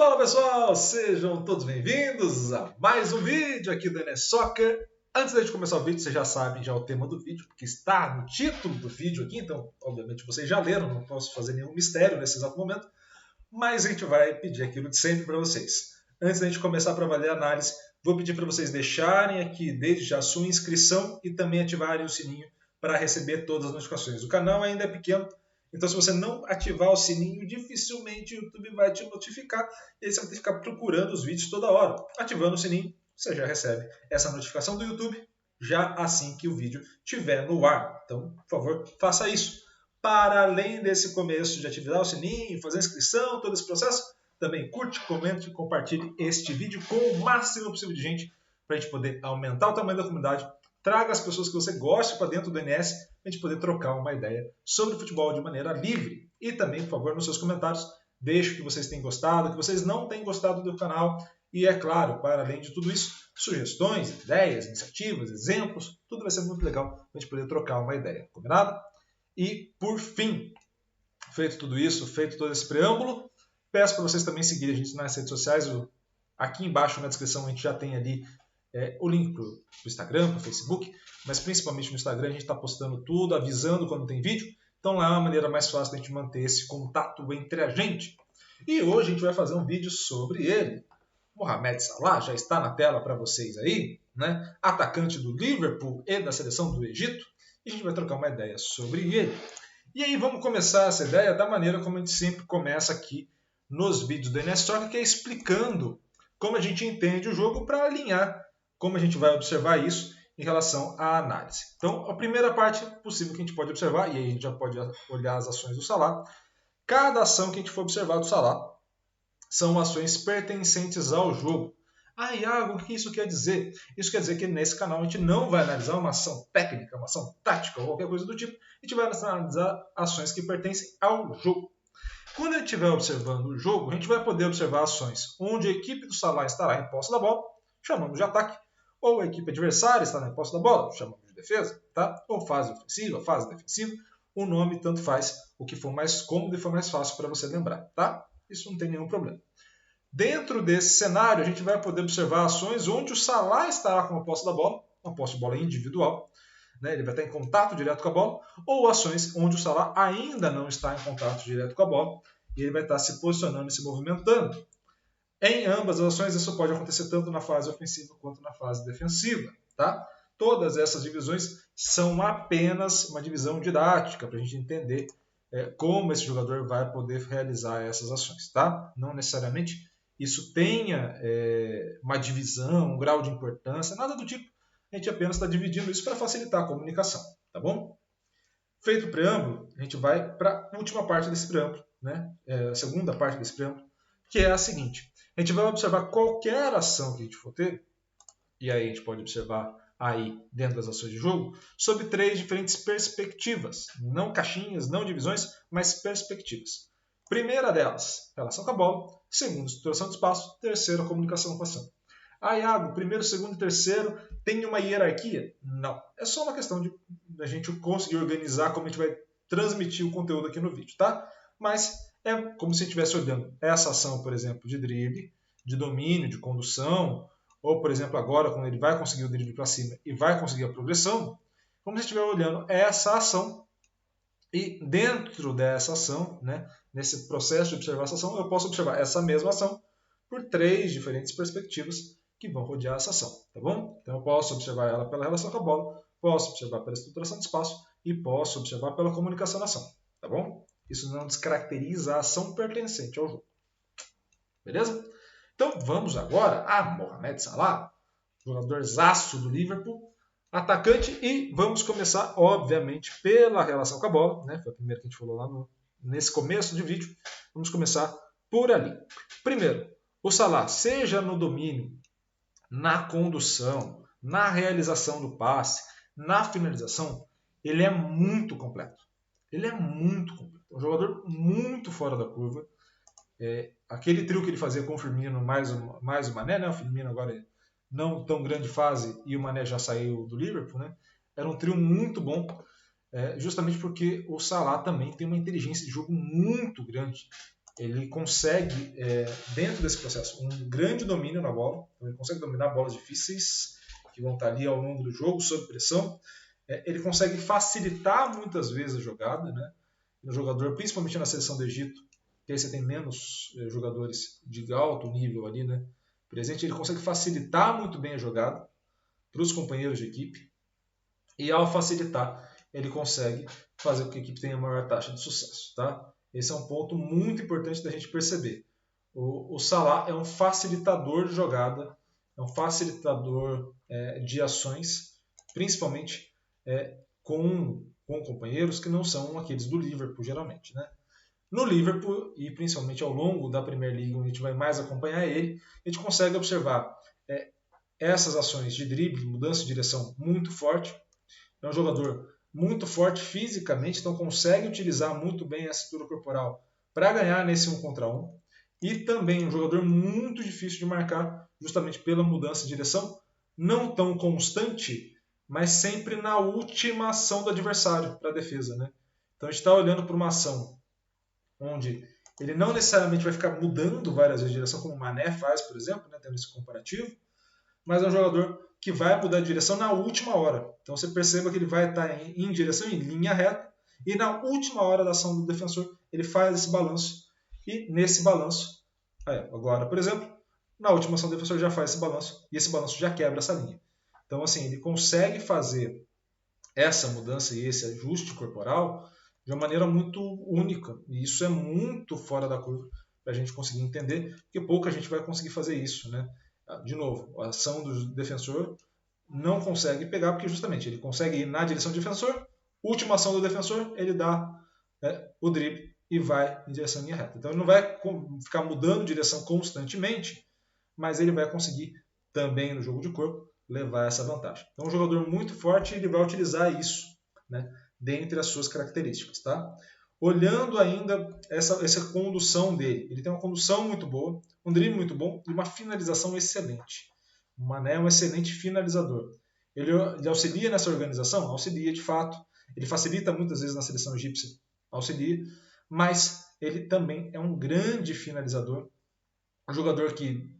Fala pessoal, sejam todos bem-vindos a mais um vídeo aqui do NS Soccer. Antes da gente começar o vídeo, vocês já sabem já o tema do vídeo, porque está no título do vídeo aqui, então obviamente vocês já leram, não posso fazer nenhum mistério nesse exato momento, mas a gente vai pedir aquilo de sempre para vocês. Antes da gente começar para valer a análise, vou pedir para vocês deixarem aqui desde já a sua inscrição e também ativarem o sininho para receber todas as notificações. O canal ainda é pequeno, então, se você não ativar o sininho, dificilmente o YouTube vai te notificar e aí você vai ter que ficar procurando os vídeos toda hora. Ativando o sininho, você já recebe essa notificação do YouTube já assim que o vídeo estiver no ar. Então, por favor, faça isso. Para além desse começo de ativar o sininho, fazer a inscrição, todo esse processo, também curte, comente e compartilhe este vídeo com o máximo possível de gente para a gente poder aumentar o tamanho da comunidade. Traga as pessoas que você gosta para dentro do NS para a gente poder trocar uma ideia sobre futebol de maneira livre. E também, por favor, nos seus comentários, deixe o que vocês têm gostado, o que vocês não têm gostado do canal. E, é claro, para além de tudo isso, sugestões, ideias, iniciativas, exemplos, tudo vai ser muito legal para a gente poder trocar uma ideia. Combinado? E, por fim, feito tudo isso, feito todo esse preâmbulo, peço para vocês também seguirem a gente nas redes sociais. Aqui embaixo na descrição a gente já tem ali o link para o Instagram, para o Facebook, mas principalmente no Instagram a gente está postando tudo, avisando quando tem vídeo, então lá é uma maneira mais fácil de a gente manter esse contato entre a gente. E hoje a gente vai fazer um vídeo sobre ele. Mohamed Salah já está na tela para vocês aí, né? Atacante do Liverpool e da seleção do Egito, e a gente vai trocar uma ideia sobre ele. E aí vamos começar essa ideia da maneira como a gente sempre começa aqui nos vídeos do NS Soccer, que é explicando como a gente entende o jogo para alinhar como a gente vai observar isso em relação à análise. Então, a primeira parte possível que a gente pode observar, e aí a gente já pode olhar as ações do Salah, cada ação que a gente for observar do Salah são ações pertencentes ao jogo. Ah, Iago, o que isso quer dizer? Isso quer dizer que nesse canal a gente não vai analisar uma ação técnica, uma ação tática ou qualquer coisa do tipo, a gente vai analisar ações que pertencem ao jogo. Quando a gente estiver observando o jogo, a gente vai poder observar ações onde a equipe do Salah estará em posse da bola, chamamos de ataque, ou a equipe adversária está na posse da bola, chamamos de defesa, tá? Ou fase ofensiva, fase defensiva, o nome tanto faz, o que for mais cômodo e for mais fácil para você lembrar, tá? Isso não tem nenhum problema. Dentro desse cenário, a gente vai poder observar ações onde o Salah estará com a posse da bola, uma posse de bola individual, né? Ele vai estar em contato direto com a bola, ou ações onde o Salah ainda não está em contato direto com a bola, e ele vai estar se posicionando e se movimentando. Em ambas as ações, isso pode acontecer tanto na fase ofensiva quanto na fase defensiva. Tá? Todas essas divisões são apenas uma divisão didática para a gente entender como esse jogador vai poder realizar essas ações. Tá? Não necessariamente isso tenha uma divisão, um grau de importância, nada do tipo. A gente apenas está dividindo isso para facilitar a comunicação. Tá bom? Feito o preâmbulo, a gente vai para a última parte desse preâmbulo, né? A segunda parte desse preâmbulo, que é a seguinte. A gente vai observar qualquer ação que a gente for ter, e aí a gente pode observar aí dentro das ações de jogo, sob 3 diferentes perspectivas. Não caixinhas, não divisões, mas perspectivas. Primeira delas, relação com a bola. Segunda, estruturação de espaço. Terceira, comunicação com a ação. Ah, Iago, primeiro, segundo e terceiro tem uma hierarquia? Não. É só uma questão de a gente conseguir organizar como a gente vai transmitir o conteúdo aqui no vídeo, tá? Mas é como se estivesse olhando essa ação, por exemplo, de drible, de domínio, de condução, ou, por exemplo, agora, quando ele vai conseguir o drible para cima e vai conseguir a progressão, como se estiver olhando essa ação e dentro dessa ação, né, nesse processo de observar essa ação, eu posso observar essa mesma ação por 3 diferentes perspectivas que vão rodear essa ação, tá bom? Então eu posso observar ela pela relação com a bola, posso observar pela estruturação de espaço e posso observar pela comunicação na ação, tá bom? Isso não descaracteriza a ação pertencente ao jogo. Beleza? Então vamos agora a Mohamed Salah, jogadorzaço do Liverpool, atacante, e vamos começar, obviamente, pela relação com a bola, né? Foi a primeira que a gente falou lá nesse começo de vídeo. Vamos começar por ali. Primeiro, o Salah, seja no domínio, na condução, na realização do passe, na finalização, ele é muito completo. Ele é muito completo. Um jogador muito fora da curva. Aquele trio que ele fazia com o Firmino mais o Mané, né? O Firmino agora não tão grande fase e o Mané já saiu do Liverpool, né? Era um trio muito bom, justamente porque o Salah também tem uma inteligência de jogo muito grande. ele consegue, dentro desse processo, um grande domínio na bola. Então, ele consegue dominar bolas difíceis, que vão estar ali ao longo do jogo, sob pressão. Ele consegue facilitar muitas vezes a jogada, né? No jogador, principalmente na seleção do Egito, que aí você tem menos jogadores de alto nível ali, né? Presente, ele consegue facilitar muito bem a jogada para os companheiros de equipe. E ao facilitar, ele consegue fazer com que a equipe tenha maior taxa de sucesso, tá? Esse é um ponto muito importante da gente perceber. O Salah é um facilitador de jogada, é um facilitador de ações, principalmente com companheiros que não são aqueles do Liverpool, geralmente, né? No Liverpool, e principalmente ao longo da Premier League, onde a gente vai mais acompanhar ele, a gente consegue observar essas ações de drible, mudança de direção muito forte. É um jogador muito forte fisicamente, então consegue utilizar muito bem a cintura corporal para ganhar nesse 1 contra 1. E também um jogador muito difícil de marcar, justamente pela mudança de direção, não tão constante, mas sempre na última ação do adversário para a defesa, né? Então a gente está olhando para uma ação onde ele não necessariamente vai ficar mudando várias vezes de direção, como o Mané faz, por exemplo, né, tendo esse comparativo, mas é um jogador que vai mudar de direção na última hora. Então você perceba que ele vai estar em direção, em linha reta, e na última hora da ação do defensor ele faz esse balanço, e nesse balanço, agora, por exemplo, na última ação do defensor já faz esse balanço, e esse balanço já quebra essa linha. Então assim, ele consegue fazer essa mudança e esse ajuste corporal de uma maneira muito única, e isso é muito fora da curva para a gente conseguir entender, porque pouca gente vai conseguir fazer isso, né? De novo, a ação do defensor não consegue pegar, porque justamente ele consegue ir na direção do defensor, última ação do defensor, ele dá o drible e vai em direção à linha reta. Então ele não vai ficar mudando de direção constantemente, mas ele vai conseguir também no jogo de corpo levar essa vantagem. Então um jogador muito forte, ele vai utilizar isso, né, dentre as suas características, tá? Olhando ainda essa condução dele, ele tem uma condução muito boa, um drible muito bom e uma finalização excelente. O Mané é um excelente finalizador. Ele auxilia nessa organização? Auxilia, de fato. Ele facilita muitas vezes na seleção egípcia? Auxilia. Mas ele também é um grande finalizador. Um jogador que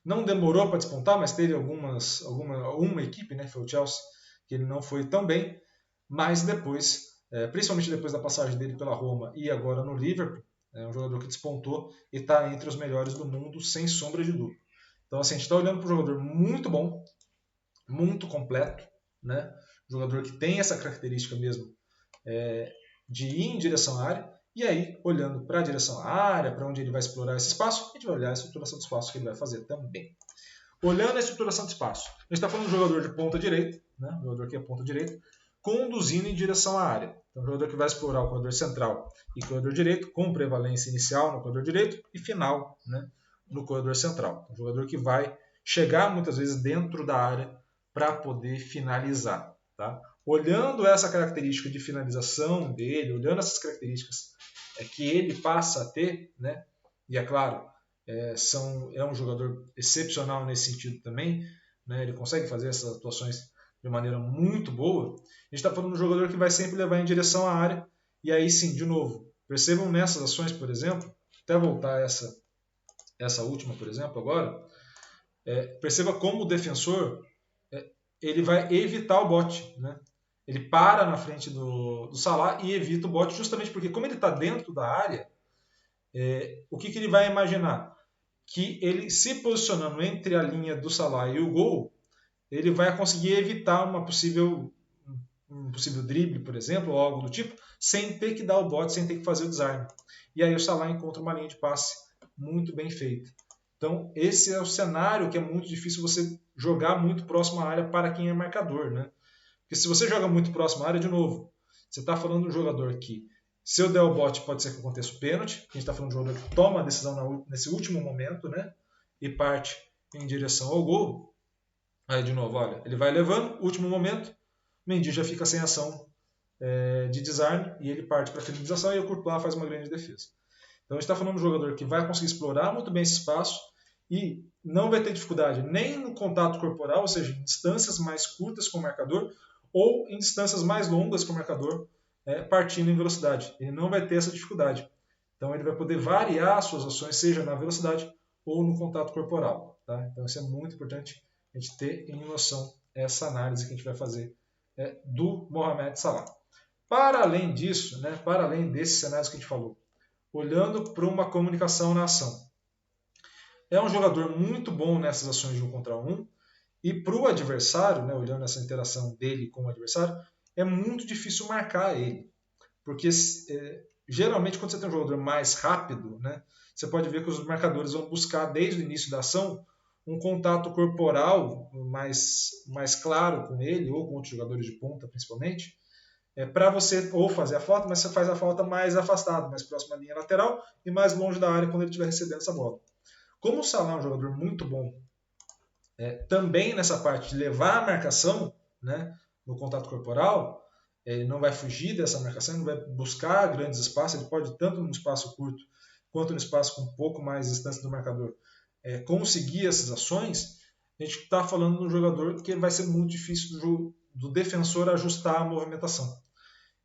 não demorou para despontar, mas teve uma equipe, né, foi o Chelsea, que ele não foi tão bem, mas depois, principalmente depois da passagem dele pela Roma e agora no Liverpool, é um jogador que despontou e está entre os melhores do mundo, sem sombra de dúvida. Então, assim, a gente está olhando para um jogador muito bom, muito completo, né? Um jogador que tem essa característica mesmo de ir em direção à área, e aí, olhando para a direção à área, para onde ele vai explorar esse espaço, a gente vai olhar a estruturação do espaço que ele vai fazer também. Olhando a estruturação do espaço, a gente está falando de um jogador de ponta direita, né? Um jogador que é ponta direita, conduzindo em direção à área. Então, um jogador que vai explorar o corredor central e corredor direito, com prevalência inicial no corredor direito e final, né, no corredor central. Um jogador que vai chegar muitas vezes dentro da área para poder finalizar. Tá? Olhando essa característica de finalização dele, olhando essas características que ele passa a ter, né, e é claro, é um jogador excepcional nesse sentido também, né, ele consegue fazer essas atuações de maneira muito boa. A gente está falando de um jogador que vai sempre levar em direção à área, e aí sim, de novo, percebam nessas ações, por exemplo, até voltar essa última, por exemplo, agora, perceba como o defensor ele vai evitar o bote, né? Ele para na frente do Salah e evita o bote, justamente porque como ele está dentro da área, o que ele vai imaginar? Que ele se posicionando entre a linha do Salah e o gol, ele vai conseguir evitar um possível drible, por exemplo, ou algo do tipo, sem ter que dar o bote, sem ter que fazer o desarme. E aí o Salah encontra uma linha de passe muito bem feita. Então, esse é o cenário que é muito difícil você jogar muito próximo à área para quem é marcador, né? Porque se você joga muito próximo à área, de novo, você está falando de um jogador que, se eu der o bote, pode ser que aconteça o pênalti. A gente está falando de um jogador que toma a decisão nesse último momento, né? E parte em direção ao gol. Aí, de novo, olha, ele vai levando, último momento, Mendy já fica sem ação de desarme e ele parte para a finalização e o Courtois faz uma grande defesa. Então a gente está falando de um jogador que vai conseguir explorar muito bem esse espaço e não vai ter dificuldade nem no contato corporal, ou seja, em distâncias mais curtas com o marcador, ou em distâncias mais longas com o marcador, partindo em velocidade. Ele não vai ter essa dificuldade. Então ele vai poder variar suas ações, seja na velocidade ou no contato corporal. Tá? Então isso é muito importante a gente ter em noção essa análise que a gente vai fazer do Mohamed Salah. Para além disso, né, para além desses cenários que a gente falou, olhando para uma comunicação na ação, é um jogador muito bom nessas ações de 1 contra 1, e para o adversário, né, olhando essa interação dele com o adversário, é muito difícil marcar ele. Porque geralmente quando você tem um jogador mais rápido, né, você pode ver que os marcadores vão buscar desde o início da ação um contato corporal mais claro com ele, ou com outros jogadores de ponta principalmente, para você ou fazer a falta, mas você faz a falta mais afastado, mais próximo à linha lateral e mais longe da área quando ele estiver recebendo essa bola. Como o Salah é um jogador muito bom também nessa parte de levar a marcação, né, no contato corporal, ele não vai fugir dessa marcação, não vai buscar grandes espaços, ele pode tanto no espaço curto quanto no espaço com um pouco mais distância do marcador conseguir essas ações. A gente está falando de um jogador que vai ser muito difícil do defensor ajustar a movimentação.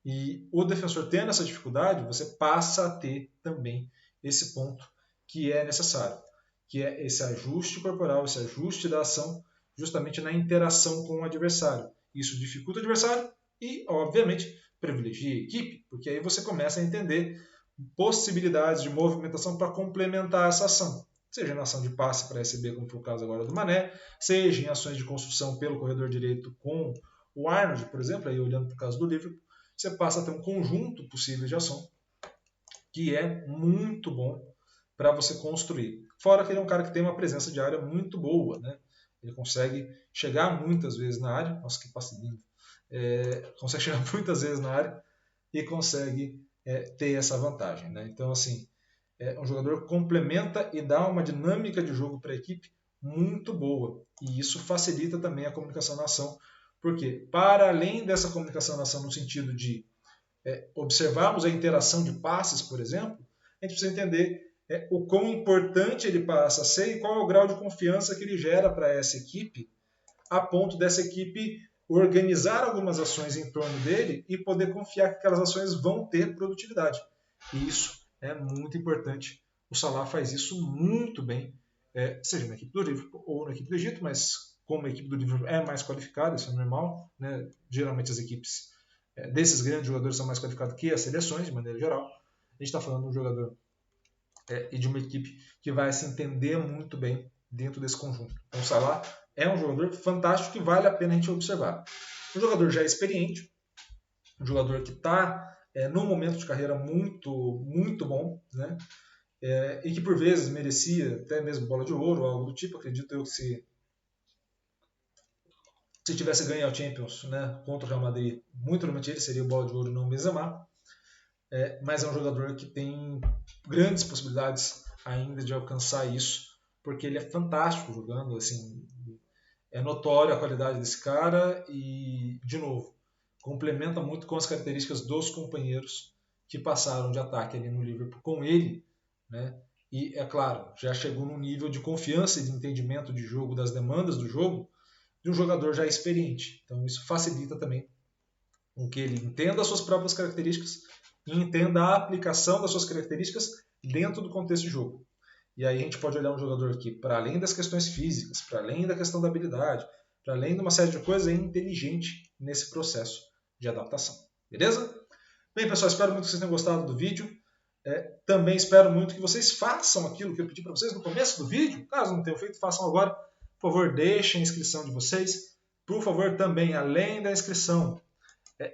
E o defensor tendo essa dificuldade, você passa a ter também esse ponto que é necessário, que é esse ajuste corporal, esse ajuste da ação, justamente na interação com o adversário. Isso dificulta o adversário e, obviamente, privilegia a equipe, porque aí você começa a entender possibilidades de movimentação para complementar essa ação. Seja na ação de passe para receber, como foi o caso agora do Mané, seja em ações de construção pelo corredor direito com o Arnold, por exemplo, aí olhando para o caso do Liverpool, você passa a ter um conjunto possível de ação que é muito bom para você construir. Fora que ele é um cara que tem uma presença de área muito boa, né? Ele consegue chegar muitas vezes na área, nossa, que passe lindo, consegue chegar muitas vezes na área e consegue ter essa vantagem, né? Então, assim, um jogador que complementa e dá uma dinâmica de jogo para a equipe muito boa. E isso facilita também a comunicação na ação, porque para além dessa comunicação na ação no sentido de observarmos a interação de passes, por exemplo, a gente precisa entender o quão importante ele passa a ser e qual é o grau de confiança que ele gera para essa equipe, a ponto dessa equipe organizar algumas ações em torno dele e poder confiar que aquelas ações vão ter produtividade. E isso é muito importante. O Salah faz isso muito bem, seja na equipe do Liverpool ou na equipe do Egito, mas como a equipe do Liverpool é mais qualificada, isso é normal, né? Geralmente as equipes desses grandes jogadores são mais qualificados que as seleções, de maneira geral. A gente está falando de um jogador e de uma equipe que vai se entender muito bem dentro desse conjunto. Então, o Salah é um jogador fantástico que vale a pena a gente observar. Um jogador já experiente, um jogador que está num momento de carreira muito, muito bom, né? E que por vezes merecia até mesmo bola de ouro ou algo do tipo. Acredito eu que se tivesse ganho a Champions, né, contra o Real Madrid, muito provavelmente ele seria o bola de ouro, não o Benzema. Mas é um jogador que tem grandes possibilidades ainda de alcançar isso, porque ele é fantástico jogando, assim, é notório a qualidade desse cara e, de novo, complementa muito com as características dos companheiros que passaram de ataque ali no Liverpool com ele, né? E, é claro, já chegou num nível de confiança e de entendimento de jogo, das demandas do jogo, de um jogador já experiente. Então isso facilita também com que ele entenda as suas próprias características e entenda a aplicação das suas características dentro do contexto de jogo. E aí a gente pode olhar um jogador que, para além das questões físicas, para além da questão da habilidade, para além de uma série de coisas, é inteligente nesse processo de adaptação. Beleza? Bem, pessoal, espero muito que vocês tenham gostado do vídeo. Também espero muito que vocês façam aquilo que eu pedi para vocês no começo do vídeo. Caso não tenham feito, façam agora. Por favor, deixem a inscrição de vocês. Por favor, também, além da inscrição,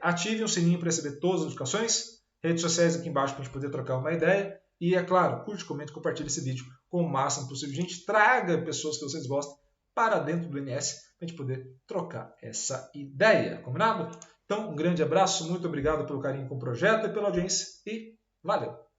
ativem o sininho para receber todas as notificações. Redes sociais aqui embaixo para a gente poder trocar uma ideia. E, é claro, curte, comente, compartilhe esse vídeo com o máximo possível. A gente traga pessoas que vocês gostam para dentro do NS para a gente poder trocar essa ideia. Combinado? Então, um grande abraço, muito obrigado pelo carinho com o projeto e pela audiência. E valeu!